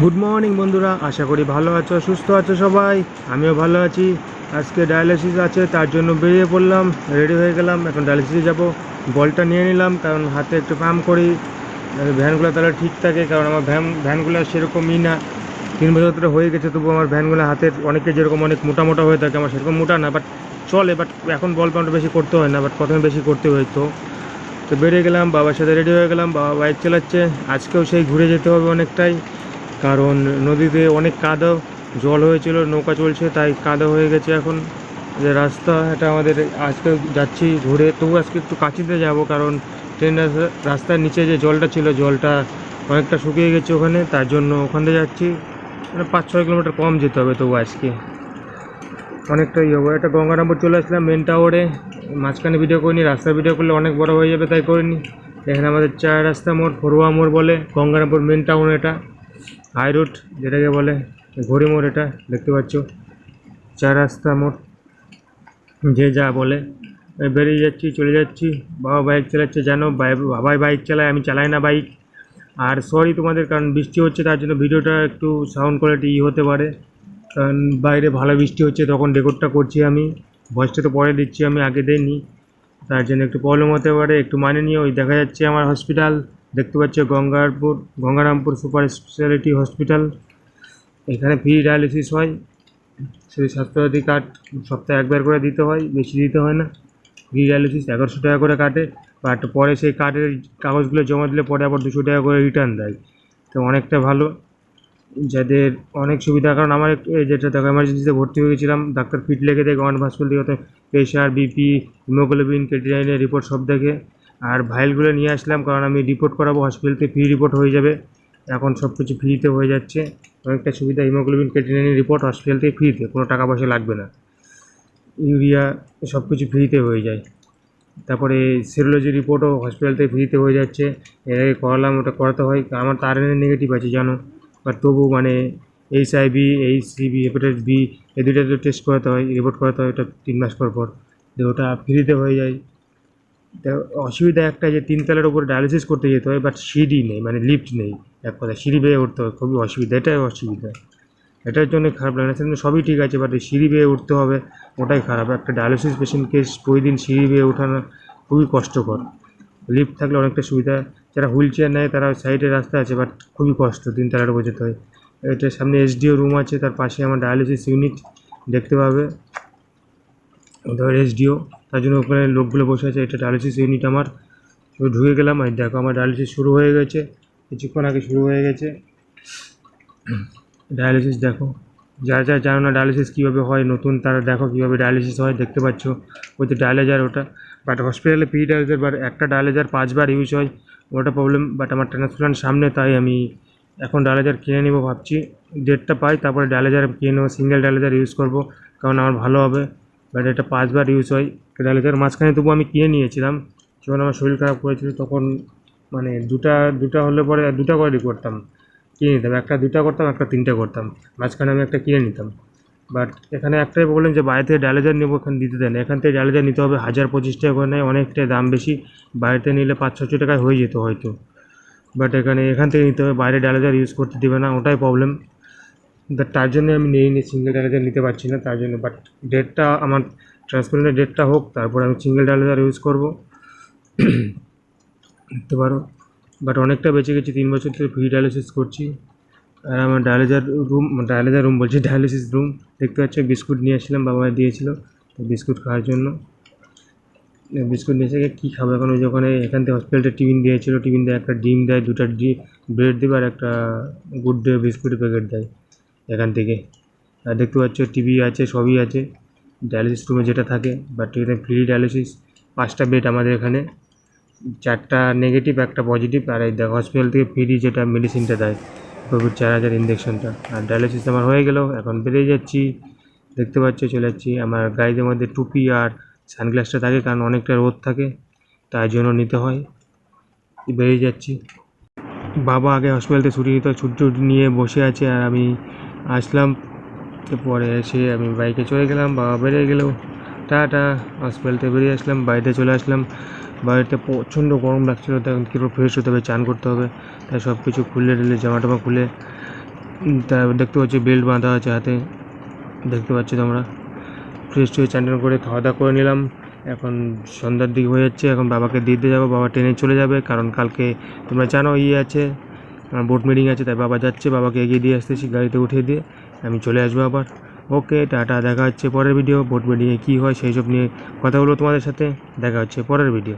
Good morning বন্ধুরা, আশা করি ভালো আছো, সুস্থ আছো সবাই। আমিও ভালো আছি। আজকে ডায়ালিসিস আছে, তার জন্য বেরিয়ে পড়লাম, রেডি হয়ে গেলাম। এখন ডায়ালিসিসে যাব। বলটা নিয়ে নিলাম, কারণ হাতে একটু পাম্প করি, ভ্যানগুলো তাহলে ঠিক থাকে। কারণ আমার ভ্যানগুলো সেরকমই না, 3 বছর ধরে হয়ে গেছে, তবু আমার ভ্যানগুলো হাতের অনেকে যেরকম অনেক মোটা মোটা হয়ে থাকে, আমার সেরকম মোটা না, বাট চলে। বাট এখন বল পাম্পটা বেশি করতে হয় না, বাট প্রথমে বেশি করতে হতো। তো বেরিয়ে গেলাম, বাবার সাথে রেডি হয়ে গেলাম। বাবা বাইক চালাচ্ছে। আজকেও সেই ঘুরে যেতে হবে অনেকটাই, কারণ নদীতে অনেক কাদা, জল হয়েছিল, নৌকা চলছে, তাই কাদা হয়ে গেছে। এখন যে রাস্তা, এটা আমাদের আজকে যাচ্ছি ঘুরে। তবু আজকে একটু কাছিতে যাব, কারণ ট্রেন রাস্তার নিচে যে জলটা ছিল, জলটা অনেকটা শুকিয়ে গেছে ওখানে, তার জন্য ওখান থেকে যাচ্ছি। মানে 5-6 কিলোমিটার কম যেতে হবে, তবু আজকে অনেকটাই হবে। এটা গঙ্গারামপুর চলে আসলাম, মেন টাওয়ারে। মাঝখানে ভিডিও করিনি, রাস্তার ভিডিও করলে অনেক বড় হয়ে যাবে, তাই করিনি। এখানে আমাদের 4 রাস্তা মোড়, ফরুয়া মোড় বলে গঙ্গারামপুর মেন টাউন। এটা হাই রোড যেটাকে বলে, ঘড়ি মোড় এটা দেখতে পাচ্ছ, 4 রাস্তা মোড়, যে যা বলে। বেরিয়ে যাচ্ছি, চলে যাচ্ছি। বাবা বাইক চালাচ্ছে, জানো, বাবাই বাইক চালায়, আমি চালাই না বাইক। আর সরি তোমাদের, কারণ বৃষ্টি হচ্ছে, তার জন্য ভিডিওটা একটু সাউন্ড কোয়ালিটি হতে পারে, কারণ বাইরে ভালো বৃষ্টি হচ্ছে, তখন রেকর্ডটা করছি আমি। ভয়েসটা তো পরে দিচ্ছি, আমি আগে দিইনি, তার জন্য একটু প্রবলেম হতে পারে, একটু মানে নিয়ে। ওই দেখা যাচ্ছে আমার হসপিটাল, দেখতে পাচ্ছ, গঙ্গারামপুর সুপার স্পেশালিটি হসপিটাল। এখানে ফ্রি ডায়ালিসিস হয়। সেই স্বাস্থ্যসাথী কার্ড সপ্তাহে একবার করে দিতে হয়, বেশি দিতে হয় না। ফ্রি ডায়ালিসিস 1100 টাকা করে কাটে, বাট পরে সেই কার্ডের কাগজগুলো জমা দিলে পরে আবার 200 টাকা করে রিটার্ন দেয়। তো অনেকটা ভালো, যাদের অনেক সুবিধা। কারণ আমার একটু যেটা দেখো, এমার্জেন্সিতে ভর্তি হয়ে গেছিলাম, ডাক্তার ফিট লেগে দেয় গভর্নমেন্ট হসপিটাল থেকে, তো প্রেশার, বিপি, হিমোগ্লোবিন, ক্রিয়েটিনিনের রিপোর্ট সব দেখে। আর ভাইলগুলো নিয়ে আসলাম, কারণ আমি রিপোর্ট করাবো হসপিটাল থেকে, ফ্রি রিপোর্ট হয়ে যাবে। এখন সব কিছু ফ্রিতে হয়ে যাচ্ছে, অনেকটা সুবিধা। হিমোগ্লোবিন, ক্রিয়েটিনিনের রিপোর্ট হসপিটাল থেকে ফ্রিতে, কোনো টাকা পয়সা লাগবে না। ইউরিয়া সব কিছু ফ্রিতে হয়ে যায়। তারপরে সেরোলজি রিপোর্টও হসপিটাল থেকে ফ্রিতে হয়ে যাচ্ছে। এর আগে করালাম, ওটা করাতে হয়। আমার তো RNA নেগেটিভ আছে জানো, বাট তবু মানে HIV, HCV, হেপাটাইটিস বি, এই দুটো তো টেস্ট করাতে হয়, রিপোর্ট করাতে হয়, ওটা 3 মাস পর পর। তো ওটা ফ্রিতে হয়ে যায়। তা অসুবিধা একটা, যে 3 তলার উপরে ডায়ালিসিস করতে যেতে হয়, বাট সিঁড়ি নেই, মানে লিফট নেই। এক কথা, সিঁড়ি বেয়ে উঠতে হয়, খুবই অসুবিধা, এটাই অসুবিধা। এটার জন্য খারাপ লাগে না, সেজন্য সবই ঠিক আছে, বাট এই সিঁড়ি বেয়ে উঠতে হবে, ওটাই খারাপ। একটা ডায়ালিসিস পেশেন্টকে প্রতিদিন সিঁড়ি বেয়ে ওঠানো খুবই কষ্টকর। লিফট থাকলে অনেকটা সুবিধা। যারা হুইল চেয়ার নেয় তারা সাইডে রাস্তা আছে, বাট খুবই কষ্ট, 3 তলার উপর যেতে হয়। এটার সামনে SDO রুম আছে, তার পাশে আমার ডায়ালিসিস ইউনিট দেখতে পাবে, ধর SDO, তার জন্য ওখানে লোকগুলো বসে আছে। এটা ডায়ালিসিস ইউনিট আমার। তো ঢুকে গেলাম, আর দেখো আমার ডায়ালিসিস শুরু হয়ে গেছে, কিছুক্ষণ আগে শুরু হয়ে গেছে ডায়ালিসিস। দেখো, যারা যারা জানো না ডায়ালিসিস কীভাবে হয়, নতুন, তারা দেখো কীভাবে ডায়ালিসিস হয়, দেখতে পাচ্ছ। ওই যে ডায়ালাইজার ওটা, বাট হসপিটালে ফ্রি ডায়ালাইজার, বাট একটা ডায়ালাইজার 5 বার ইউজ হয়, ওটা প্রবলেম। বাট আমার ট্রান্সপ্লান্ট সামনে, তাই আমি এখন ডায়ালাইজার কিনে নেবো ভাবছি। ডেটটা পাই, তারপরে ডায়ালাইজার কিনে নেবো, সিঙ্গেল ডায়ালাইজার ইউজ করবো, কারণ আমার ভালো হবে। বাট এটা 5 বার ইউজ হয় ডায়ালাইজার। মাঝখানে তবু আমি কিনে নিয়েছিলাম, যখন আমার শরীর খারাপ করেছিল, তখন মানে দুটা হলে পরে 2টা করে করতাম, কিনে নিতাম। একটা 2টা করতাম, একটা 3টা করতাম, মাঝখানে আমি একটা কিনে নিতাম। বাট এখানে একটাই প্রবলেম, যে বাইরে থেকে ডায়ালাইজার নেবো, এখানে দিতে দেয় না। এখান থেকে ডায়ালাইজার নিতে হবে 1025 টাকা করে নেয়, অনেকটাই দাম বেশি। বাইরেতে নিলে 500-600 টাকায় হয়ে যেত হয়তো, বাট এখান থেকে নিতে হবে, বাইরে ডায়ালাইজার ইউজ করতে দেবে না, ওটাই প্রবলেম। তার জন্য আমি নিইনি, সিঙ্গেল ডায়ালাইজার নিতে পারছি না, তার জন্য। বাট ডেটটা আমার ট্রান্সপ্লান্টের ডেটটা হোক, তারপরে আমি সিঙ্গেল ডায়ালাইজার ইউজ করবো, দেখতে পারো। বাট অনেকটা বেঁচে গেছি, 3 বছর থেকে ফ্রি ডায়ালিসিস করছি। আর আমার ডায়ালাইজার রুম বলছি, ডায়ালিসিস রুম দেখতে পাচ্ছ। বিস্কুট নিয়ে আসলাম, বাবা দিয়েছিল, তো বিস্কুট খাওয়ার জন্য বিস্কুট নিয়ে এসে কী খাবো এখন। ওই ওখানে এখান থেকে হসপিটালটা টিফিন দিয়েছিলো, টিফিন দেয়, একটা ডিম দেয়, 2টা ব্রেড দেবে, আর একটা গুড ডে বিস্কুটের প্যাকেট দেয় এখান থেকে। আর দেখতে পাচ্ছ টিভি আছে, সবই আছে ডায়ালিসিস রুমে যেটা থাকে। বাট এখানে ফ্রি ডায়ালিসিস, 5টা বেড আমাদের এখানে, 4টা নেগেটিভ, একটা পজিটিভ। আর এই দেখো হসপিটাল থেকে ফ্রি যেটা মেডিসিনটা দেয়, কোভিড 4000 ইঞ্জেকশনটা। আর ডায়ালিসিস আমার হয়ে গেল, এখন বেরিয়ে যাচ্ছি, দেখতে পাচ্ছ, চলে যাচ্ছি। আমার গাড়ির মধ্যে টুপি আর সানগ্লাসটা থাকে, কারণ অনেকটা রোদ থাকে, তাই জন্য নিতে হয়। বেরিয়ে যাচ্ছি। বাবা আগে হসপিটাল থেকে ছুটি নিতে, ছুটি নিয়ে বসে আছে, আর আমি আসলাম। পরে এসে আমি বাইকে চলে গেলাম, বাবা বেরিয়ে গেল। টাটা। হসপিটাল থেকে বেরিয়ে আসলাম, বাড়িতে চলে আসলাম। বাড়িতে প্রচণ্ড গরম লাগছিলো, তখন কীভাবে ফ্রেশ হতে হবে, চান করতে হবে, তাই সব কিছু খুলে টুলে জামা টামা খুলে তা দেখতে পাচ্ছি বেল্ট বাঁধা আছে হাতে, দেখতে পাচ্ছ তোমরা। ফ্রেশ হয়ে চান করে খাওয়া দাওয়া করে নিলাম। এখন সন্ধ্যার দিকে হয়ে যাচ্ছে, এখন বাবাকে দিতে যাবো। বাবা ট্রেনে চলে যাবে, কারণ কালকে তোমরা জানো আছে বোর্ড মিটিং আছে, তাই বাবা যাচ্ছে। বাবাকে এগিয়ে দিয়ে আসতেছি, গাড়িতে উঠিয়ে দিয়ে আমি চলে আসবো আবার। ওকে, টাটা, দেখা হচ্ছে পরের ভিডিও। বোর্ড মিটিংয়ে কী হয় সেই সব নিয়ে কথা বলবো তোমাদের সাথে। দেখা হচ্ছে পরের ভিডিও।